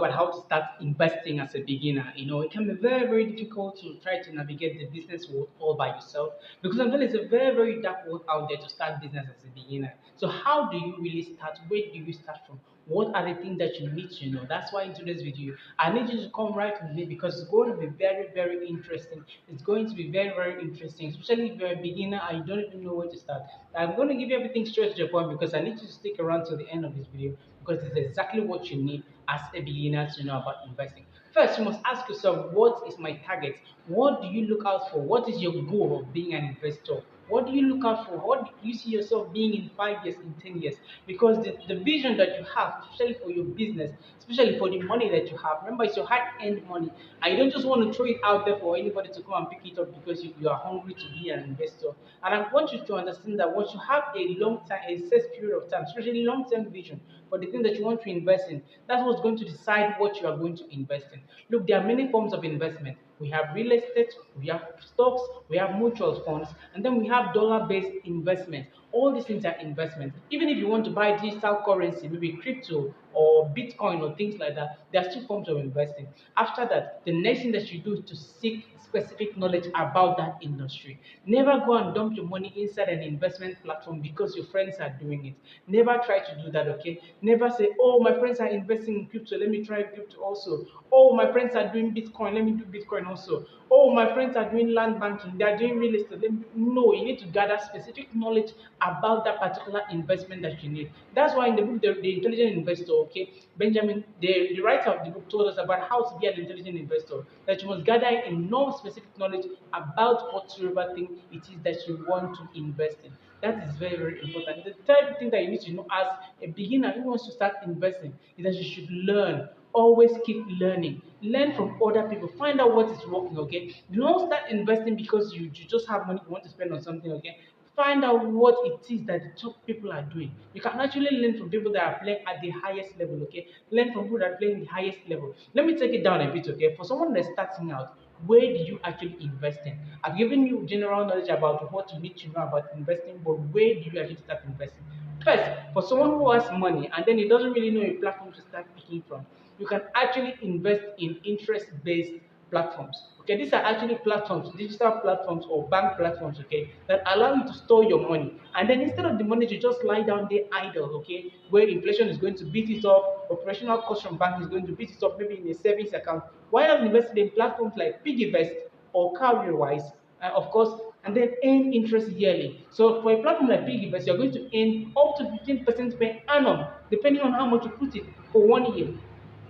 about how to start investing as a beginner. It can be very, very difficult to try to navigate the business world all by yourself because I'm telling you, it's a very, very dark world out there to start business as a beginner. So, how do you really start? Where do you start from? What are the things that you need to know? That's why in today's video, I need you to come right with me because it's going to be very, very interesting. It's going to be very, very interesting, especially if you're a beginner and you don't even know where to start. I'm going to give you everything straight to the point because I need you to stick around till the end of this video because it's exactly what you need as a beginner to know about investing. First, you must ask yourself, what is my target? What do you look out for? What is your goal of being an investor? What do you look out for? What do you see yourself being in 5 years, in 10 years? Because the vision that you have, especially for your business, especially for the money that you have, remember it's your hard-earned money, and you don't just want to throw it out there for anybody to come and pick it up because you are hungry to be an investor. And I want you to understand that once you have a long time, a set period of time, especially long-term vision for the thing that you want to invest in, that's what's going to decide what you are going to invest in. Look, there are many forms of investment. We have real estate, we have stocks, we have mutual funds, and then we have dollar-based investment. All these things are investments. Even if you want to buy digital currency, maybe crypto or Bitcoin or things like that, there are still forms of investing. After that, the next thing that you do is to seek specific knowledge about that industry. Never go and dump your money inside an investment platform because your friends are doing it. Never try to do that, okay? Never say, oh, my friends are investing in crypto, let me try crypto also. Oh, my friends are doing Bitcoin, let me do Bitcoin also. Oh, my friends are doing land banking, they are doing real estate. No, you need to gather specific knowledge about that particular investment that you need. That's why in the book, The Intelligent Investor, okay, Benjamin, the writer of the book told us about how to be an intelligent investor, that you must gather enough specific knowledge about whatsoever thing it is that you want to invest in. That is very, very important. The third thing that you need to know as a beginner who wants to start investing is that you should learn. Always keep learning. Learn from other people. Find out what is working, okay? Do not start investing because you just have money you want to spend on something, okay? Find out what it is that the top people are doing. You can actually learn from people that are playing at the highest level, okay? Learn from people that are playing the highest level. Let me take it down a bit, okay? For someone that's starting out, where do you actually invest in? I've given you general knowledge about what you need to know about investing, but where do you actually start investing? First, for someone who has money and then he doesn't really know a platform to start picking from, you can actually invest in interest-based platforms. Okay, these are actually platforms, digital platforms or bank platforms, okay, that allow you to store your money. And then instead of the money to just lie down there idle, okay, where inflation is going to beat it up, operational cost from bank is going to beat it up, maybe in a savings account, why not invest in platforms like Piggyvest or Cowrywise, of course, and then earn interest yearly. So for a platform like Piggyvest, you're going to earn up to 15% per annum, depending on how much you put it for 1 year.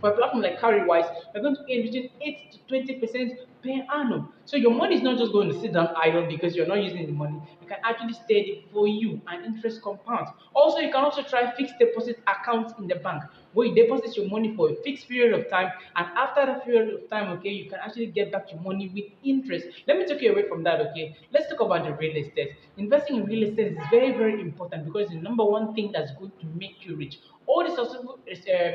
For a platform like Carrywise, you're going to earn between 8 to 20% per annum. So your money is not just going to sit down idle because you're not using the money. You can actually steady for you and interest compounds. Also, you can also try fixed deposit accounts in the bank where you deposit your money for a fixed period of time, and after that period of time, okay, you can actually get back your money with interest. Let me take you away from that, okay? Let's talk about the real estate. Investing in real estate is very, very important because it's the number one thing that's going to make you rich. All the successful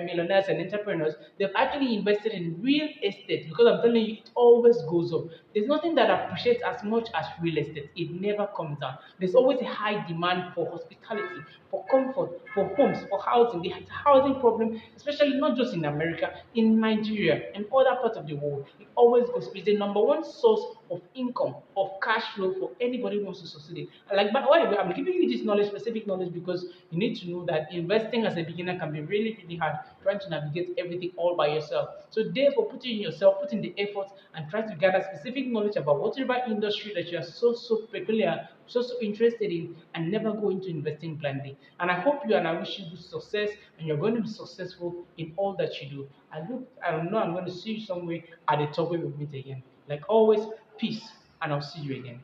millionaires and entrepreneurs, they've actually invested in real estate because I'm telling you, it always goes up. There's nothing that appreciates as much as real estate. It never comes down. There's always a high demand for hospitality, for comfort, for homes, for housing. The housing problem, especially not just in America, in Nigeria and other parts of the world, it always goes. It's the number one source of income, of cash flow for anybody who wants to succeed. Like, but why I'm giving you this knowledge, specific knowledge, because you need to know that investing as a beginner can be really, really hard trying to navigate everything all by yourself. So therefore, put in yourself, put in the effort, and try to gather specific knowledge about whatever industry that you are so peculiar, so interested in, and never go into investing blindly. And I hope you and I wish you good success, and you're going to be successful in all that you do. I know I'm going to see you somewhere at the top where we meet again. Like always, peace, and I'll see you again.